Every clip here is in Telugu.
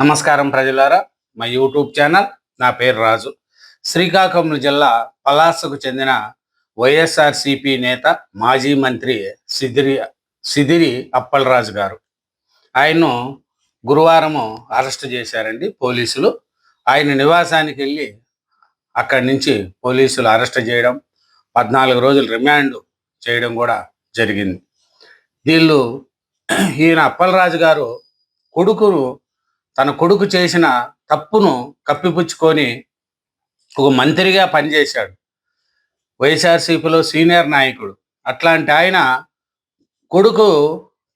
నమస్కారం ప్రజలారా. మా యూట్యూబ్ ఛానల్, నా పేరు రాజు. శ్రీకాకుళం జిల్లా పలాసకు చెందిన వైఎస్ఆర్సిపి నేత, మాజీ మంత్రి సిదిరి అప్పలరాజు గారు. ఆయన్ను గురువారము అరెస్ట్ చేశారండి పోలీసులు. ఆయన నివాసానికి వెళ్ళి అక్కడి నుంచి పోలీసులు అరెస్ట్ చేయడం, 14 రోజులు రిమాండ్ చేయడం కూడా జరిగింది. వీళ్ళు ఈయన అప్పలరాజు గారు తన కొడుకు చేసిన తప్పును కప్పిపుచ్చుకొని ఒక మంత్రిగా పనిచేశాడు. వైఎస్ఆర్సీపీలో సీనియర్ నాయకుడు. అట్లాంటి ఆయన కొడుకు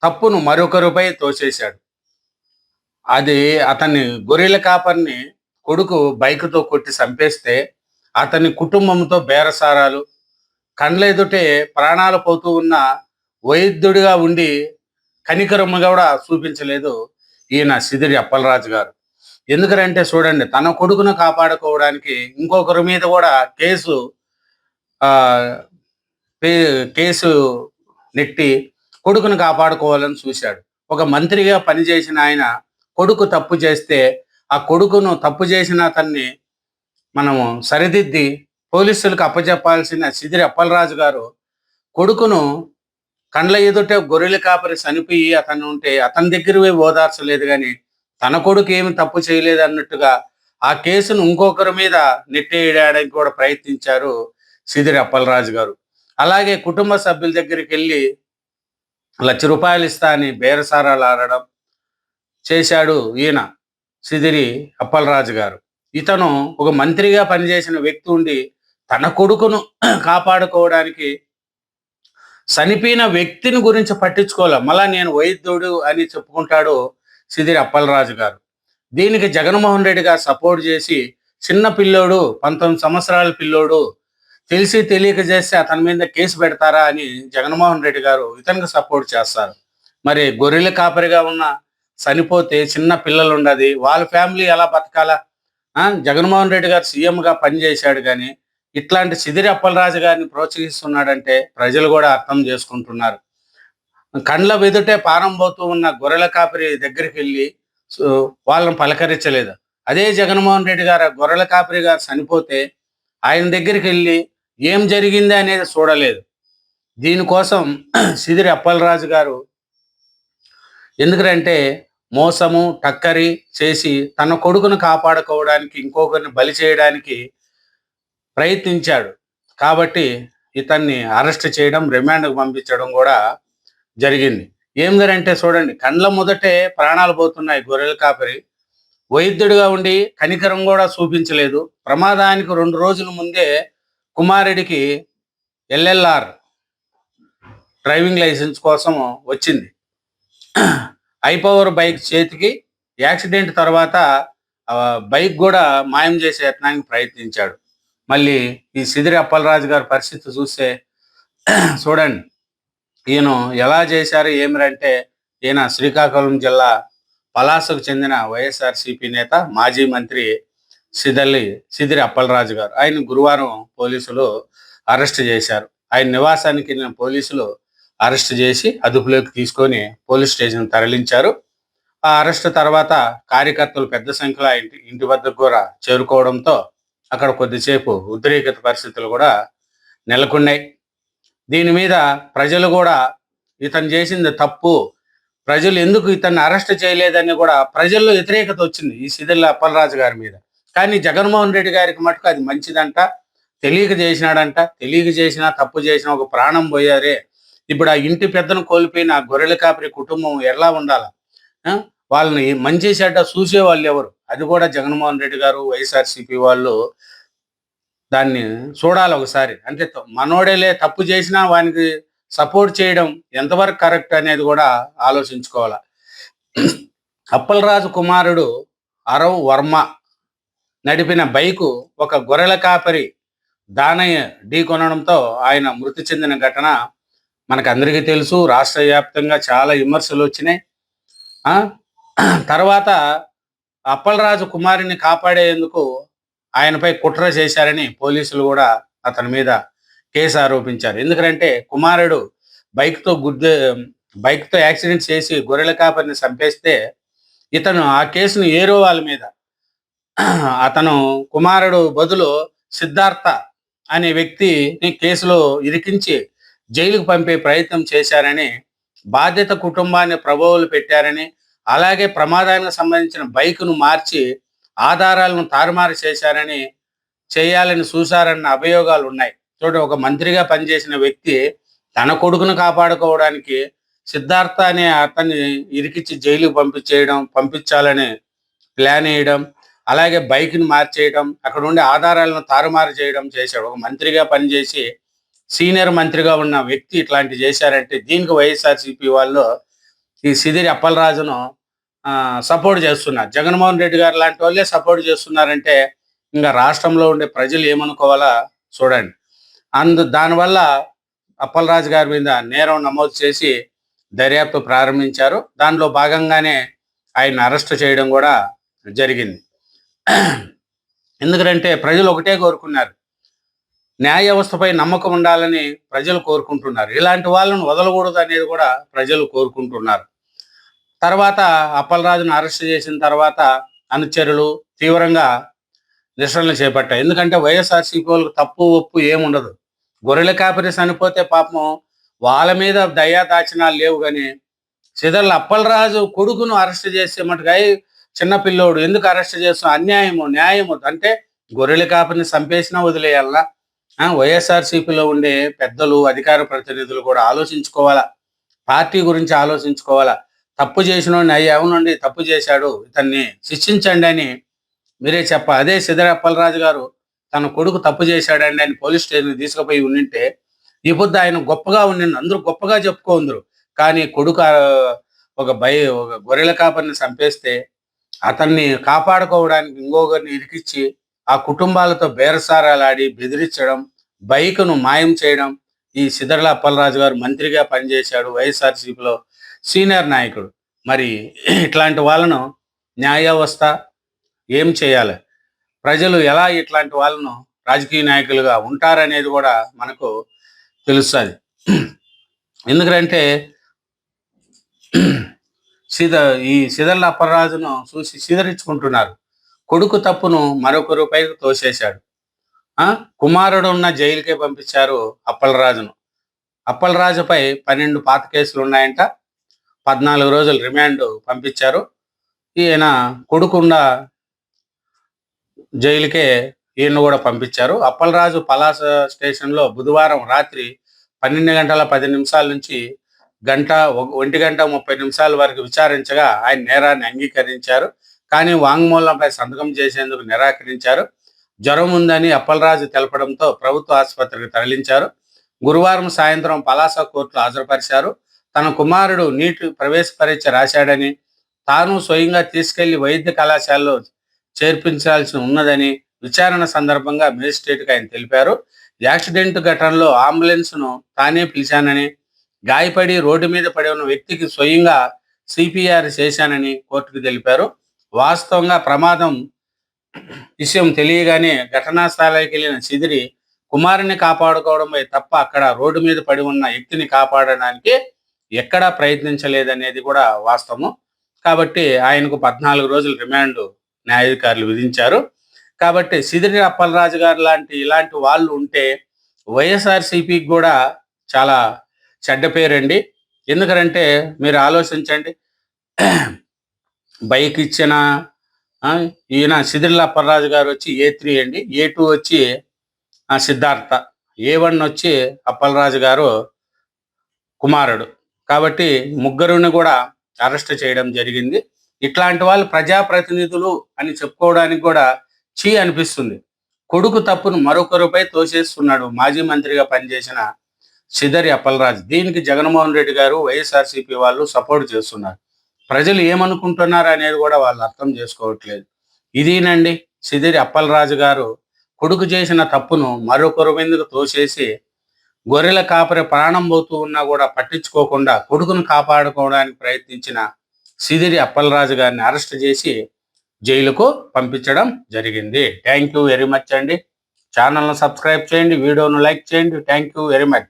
తప్పును మరొకరిపై తోసేశాడు. అది అతన్ని గొర్రెల కాపర్ని కొడుకు బైక్తో కొట్టి చంపేస్తే అతని కుటుంబంతో బేరసారాలు, కండ్ల ఎదుటే ప్రాణాలు పోతూ ఉన్న వైద్యుడిగా ఉండి కనికరమ్మ కూడా చూపించలేదు ఈయన సిదిరి అప్పలరాజు గారు. ఎందుకంటే చూడండి, తన కొడుకును కాపాడుకోవడానికి ఇంకొకరి మీద కూడా కేసు నెట్టి కొడుకును కాపాడుకోవాలని చూశాడు. ఒక మంత్రిగా పనిచేసిన ఆయన కొడుకు తప్పు చేస్తే ఆ కొడుకును తప్పు చేసిన అతన్ని మనము సరిదిద్ది పోలీసులకు అప్పచెప్పాల్సిన సిదిరి అప్పలరాజు గారు కొడుకును కండ్ల ఎదుటే గొర్రెల కాపరి చనిపోయి అతను ఉంటే అతని దగ్గర ఓదార్చలేదు, కానీ తన కొడుకు ఏమి తప్పు చేయలేదు అన్నట్టుగా ఆ కేసును ఇంకొకరి మీద నెట్టేయడానికి కూడా ప్రయత్నించారు సిదిరి అప్పలరాజు గారు. అలాగే కుటుంబ సభ్యుల దగ్గరికి వెళ్ళి ₹1,00,000 ఇస్తా అని బేరసారాలు ఆడడం చేశాడు ఈయన సిదిరి అప్పలరాజు గారు. ఇతను ఒక మంత్రిగా పనిచేసిన వ్యక్తి ఉండి తన కొడుకును కాపాడుకోవడానికి చనిపోయిన వ్యక్తిని గురించి పట్టించుకోవాలి. మళ్ళా నేను వైద్యుడు అని చెప్పుకుంటాడు సిదిరి అప్పలరాజు గారు. దీనికి జగన్మోహన్ రెడ్డి గారు సపోర్ట్ చేసి, చిన్న పిల్లోడు 19 సంవత్సరాల పిల్లోడు తెలిసి తెలియక చేస్తే అతని మీద కేసు పెడతారా అని జగన్మోహన్ రెడ్డి గారు ఇతనికి సపోర్ట్ చేస్తారు. మరి గొర్రెల కాపరిగా ఉన్న చనిపోతే చిన్న పిల్లలు ఉండదు, వాళ్ళ ఫ్యామిలీ ఎలా బతకాలా? జగన్మోహన్ రెడ్డి గారు సీఎంగా పనిచేశాడు, కానీ ఇట్లాంటి సిదిరి అప్పలరాజు గారిని ప్రోత్సహిస్తున్నాడంటే ప్రజలు కూడా అర్థం చేసుకుంటున్నారు. కండ్ల వెదుటే పారం పోతూ ఉన్న గొర్రెల కాపరి దగ్గరికి వెళ్ళి వాళ్ళని పలకరించలేదు. అదే జగన్మోహన్ రెడ్డి గారు గొర్రెల కాపరి గారు చనిపోతే ఆయన దగ్గరికి వెళ్ళి ఏం జరిగింది అనేది చూడలేదు. దీనికోసం సిదిరి అప్పలరాజు గారు ఎందుకంటే మోసము టక్కరి చేసి తన కొడుకును కాపాడుకోవడానికి ఇంకొకరిని బలి చేయడానికి ప్రయత్నించాడు. కాబట్టి ఇతన్ని అరెస్ట్ చేయడం, రిమాండ్కు పంపించడం కూడా జరిగింది. ఏందంటే చూడండి, కండ్ల మొదటే ప్రాణాలు పోతున్నాయి. గొర్రెల కాపరి వైద్యుడిగా ఉండి కనికరం కూడా చూపించలేదు. ప్రమాదానికి 2 రోజుల ముందే కుమారుడికి LLR డ్రైవింగ్ లైసెన్స్ కోసం వచ్చింది. హైపవర్ బైక్ చేతికి యాక్సిడెంట్ తర్వాత బైక్ కూడా మాయం చేసే యత్నానికి ప్రయత్నించాడు. మళ్ళీ ఈ సిదిరి అప్పలరాజు గారి పరిస్థితి చూస్తే చూడండి, ఈయన ఎలా చేశారు ఏమిరంటే, ఈయన శ్రీకాకుళం జిల్లా పలాసకు చెందిన వైఎస్ఆర్సిపి నేత, మాజీ మంత్రి సిదిరి అప్పలరాజు గారు. ఆయన గురువారం పోలీసులు అరెస్ట్ చేశారు. ఆయన నివాసానికి పోలీసులు అరెస్ట్ చేసి అదుపులోకి తీసుకొని పోలీస్ స్టేషన్ తరలించారు. ఆ అరెస్ట్ తర్వాత కార్యకర్తలు పెద్ద సంఖ్యలో ఇంటి వద్దకు కూడా చేరుకోవడంతో అక్కడ కొద్దిసేపు ఉద్రేకత పరిస్థితులు కూడా నెలకొన్నాయి. దీని మీద ప్రజలు కూడా ఇతను చేసింది తప్పు, ప్రజలు ఎందుకు ఇతన్ని అరెస్ట్ చేయలేదని కూడా ప్రజల్లో వ్యతిరేకత వచ్చింది ఈ సిదిరి అప్పలరాజు గారి మీద. కానీ జగన్మోహన్ రెడ్డి గారికి మటుకు అది మంచిదంట, తెలియక చేసినాడంట. తెలియక చేసినా తప్పు చేసినా ఒక ప్రాణం పోయారే. ఇప్పుడు ఆ ఇంటి పెద్దను కోల్పోయిన గొర్రెల కాపరి కుటుంబం ఎలా ఉండాలా? వాళ్ళని మంచి చెడ్డ చూసే వాళ్ళు ఎవరు? అది కూడా జగన్మోహన్ రెడ్డి గారు, వైఎస్ఆర్సీపీ వాళ్ళు దాన్ని చూడాలి ఒకసారి. అంటే మనోడేలే తప్పు చేసినా వానికి సపోర్ట్ చేయడం ఎంతవరకు కరెక్ట్ అనేది కూడా ఆలోచించుకోవాలి. అప్పలరాజు కుమారుడు అరవ్ వర్మ నడిపిన బైకు ఒక గొర్రెల కాపరి దానయ్య ఢీకొనడంతో ఆయన మృతి చెందిన ఘటన మనకు అందరికీ తెలుసు. రాష్ట్ర వ్యాప్తంగా చాలా విమర్శలు వచ్చినాయి. తర్వాత అప్పలరాజు కుమారుని కాపాడేందుకు ఆయనపై కుట్ర చేశారని పోలీసులు కూడా అతని మీద కేసు ఆరోపించారు. ఎందుకంటే కుమారుడు బైక్తో యాక్సిడెంట్ చేసి గొర్రెల కాపరిని చంపేస్తే ఇతను ఆ కేసును ఏరో వాళ్ళ మీద అతను కుమారుడు బదులు సిద్ధార్థ అనే వ్యక్తిని కేసులో ఇరికించి జైలుకు పంపే ప్రయత్నం చేశారని, బాధిత కుటుంబాన్ని ప్రభావాలు పెట్టారని, అలాగే ప్రమాదానికి సంబంధించిన బైకును మార్చి ఆధారాలను తారుమారు చేయాలని చూశారన్న అభియోగాలు ఉన్నాయి. చూడండి, ఒక మంత్రిగా పనిచేసిన వ్యక్తి తన కొడుకును కాపాడుకోవడానికి సిద్ధార్థ అనే అతన్ని ఇరికించి జైలుకు పంపించాలని ప్లాన్ వేయడం, అలాగే బైక్ని మార్చేయడం, అక్కడ ఉండే ఆధారాలను తారుమారు చేయడం చేశాడు. ఒక మంత్రిగా పనిచేసి సీనియర్ మంత్రిగా ఉన్న వ్యక్తి ఇట్లాంటి చేశారంటే దీనికి వైఎస్ఆర్సీపీ వాళ్ళు ఈ సిదిరి అప్పలరాజును సపోర్ట్ చేస్తున్నారు. జగన్మోహన్ రెడ్డి గారు లాంటి వాళ్ళే సపోర్ట్ చేస్తున్నారంటే ఇంకా రాష్ట్రంలో ఉండే ప్రజలు ఏమనుకోవాలా చూడండి. దానివల్ల అప్పలరాజు గారి మీద నేరం నమోదు చేసి దర్యాప్తు ప్రారంభించారు. దానిలో భాగంగానే ఆయన అరెస్ట్ చేయడం కూడా జరిగింది. ఎందుకంటే ప్రజలు ఒకటే కోరుకున్నారు, న్యాయ వ్యవస్థపై నమ్మకం ఉండాలని ప్రజలు కోరుకుంటున్నారు. ఇలాంటి వాళ్ళను వదలకూడదు అనేది కూడా ప్రజలు కోరుకుంటున్నారు. తర్వాత అప్పలరాజును అరెస్ట్ చేసిన తర్వాత అనుచరులు తీవ్రంగా నిరసనలు చేపట్టారు. ఎందుకంటే వైఎస్ఆర్సీపీ వాళ్ళకి తప్పు ఒప్పు ఏముండదు. గొర్రెల కాపరి చనిపోతే పాపం వాళ్ళ మీద దయా దాచినాలు లేవు. కానీ సిదర్ల అప్పలరాజు కొడుకును అరెస్ట్ చేసే మటుగా చిన్నపిల్లోడు ఎందుకు అరెస్ట్ చేస్తాం, న్యాయము అంటే గొర్రెల కాపరిని చంపేసినా వదిలేయాలనా? వైఎస్ఆర్సీపీలో ఉండే పెద్దలు, అధికార ప్రతినిధులు కూడా ఆలోచించుకోవాలా, పార్టీ గురించి ఆలోచించుకోవాలా. తప్పు చేసినోడిని అవునండి తప్పు చేశాడు, ఇతన్ని శిక్షించండి అని మీరే చెప్పాలి. అదే సిదరి అప్పలరాజు గారు తన కొడుకు తప్పు చేశాడండి అని పోలీస్ స్టేషన్కి తీసుకుపోయి ఉండింటే ఈ పొద్దు ఆయన గొప్పగా ఉండింది, అందరూ గొప్పగా చెప్పుకోందరు. కానీ కొడుకు ఒక గొర్రెల కాపరిని చంపేస్తే అతన్ని కాపాడుకోవడానికి ఇంకొకరిని ఇరికిచ్చి ఆ కుటుంబాలతో బేరసారాలాడి బెదిరించడం, బైకును మాయం చేయడం. ఈ సిదర్ల అప్పలరాజు గారు మంత్రిగా పనిచేశాడు, వైఎస్ఆర్సీపీలో సీనియర్ నాయకుడు. మరి ఇట్లాంటి వాళ్ళను న్యాయ వ్యవస్థ ఏం చేయాలి, ప్రజలు ఎలా ఇట్లాంటి వాళ్ళను రాజకీయ నాయకులుగా ఉంటారనేది కూడా మనకు తెలుస్తుంది. ఎందుకంటే ఈ సిదర్ల అప్పలరాజును చూసి సిదరించుకుంటున్నారు. కొడుకు తప్పును మరొకరిపై తోసేశాడు. కుమారుడు ఉన్న జైలుకే పంపించారు అప్పలరాజును. అప్పలరాజుపై 12 పాత కేసులు ఉన్నాయంట. 14 రోజులు రిమాండ్ పంపించారు. ఈయన కొడుకున్న జైలుకే ఈయన కూడా పంపించారు. అప్పలరాజు పలాస స్టేషన్లో బుధవారం రాత్రి 12:10 నుంచి 1:30 వరకు విచారించగా ఆయన నేరాన్ని అంగీకరించారు. కానీ వాంగ్మూలంపై సంతకం చేసేందుకు నిరాకరించారు. జ్వరం ఉందని అప్పలరాజు తెలపడంతో ప్రభుత్వ ఆసుపత్రికి తరలించారు. గురువారం సాయంత్రం పలాస కోర్టులో హాజరుపరిచారు. తన కుమారుడు నీట్ ప్రవేశ పరీక్ష రాశాడని, తాను స్వయంగా తీసుకెళ్లి వైద్య కళాశాలలో చేర్పించాల్సి ఉన్నదని విచారణ సందర్భంగా మేజిస్ట్రేట్కి ఆయన తెలిపారు. యాక్సిడెంట్ ఘటనలో అంబులెన్స్ను తానే పిలిచానని, గాయపడి రోడ్డు మీద పడి ఉన్న వ్యక్తికి స్వయంగా సిపిఆర్ చేశానని కోర్టుకు తెలిపారు. వాస్తవంగా ప్రమాదం విషయం తెలియగానే ఘటనా స్థలానికి వెళ్ళిన సిదిరి కుమారుని కాపాడుకోవడమే తప్ప అక్కడ రోడ్డు మీద పడి ఉన్న వ్యక్తిని కాపాడడానికి ఎక్కడా ప్రయత్నించలేదనేది కూడా వాస్తవం. కాబట్టి ఆయనకు 14 రోజులు రిమాండ్ న్యాయాధికారులు విధించారు. కాబట్టి సిదిరి అప్పలరాజు గారు ఇలాంటి వాళ్ళు ఉంటే వైఎస్ఆర్సీపీకి కూడా చాలా చెడ్డ పేరండి. ఎందుకంటే మీరు ఆలోచించండి, బైక్ ఇచ్చిన ఈయన సిదిరి అప్పలరాజు గారు వచ్చి A3 అండి, A2 వచ్చి సిద్ధార్థ, A1 వచ్చి అప్పలరాజు గారు కుమారుడు. కాబట్టి ముగ్గురుని కూడా అరెస్ట్ చేయడం జరిగింది. ఇట్లాంటి వాళ్ళు ప్రజాప్రతినిధులు అని చెప్పుకోవడానికి కూడా అనిపిస్తుంది. కొడుకు తప్పును మరొకరిపై తోసేస్తున్నాడు మాజీ మంత్రిగా పనిచేసిన సిదరి అప్పలరాజు. దీనికి జగన్మోహన్ రెడ్డి గారు, వైఎస్ఆర్సీపీ వాళ్ళు సపోర్ట్ చేస్తున్నారు. ప్రజలు ఏమనుకుంటున్నారు అనేది కూడా వాళ్ళు అర్థం చేసుకోవట్లేదు. ఇదేనండి సిదిరి అప్పలరాజు గారు కొడుకు చేసిన తప్పును మరొకరి మీదకు తోసేసి గొర్రెల కాపరి ప్రాణం పోతూ ఉన్నా కూడా పట్టించుకోకుండా కొడుకును కాపాడుకోవడానికి ప్రయత్నించిన సిదిరి అప్పలరాజు గారిని అరెస్ట్ చేసి జైలుకు పంపించడం జరిగింది. థ్యాంక్ యూ వెరీ మచ్ అండి. ఛానల్ను సబ్స్క్రైబ్ చేయండి, వీడియోను లైక్ చేయండి. Thank you very much.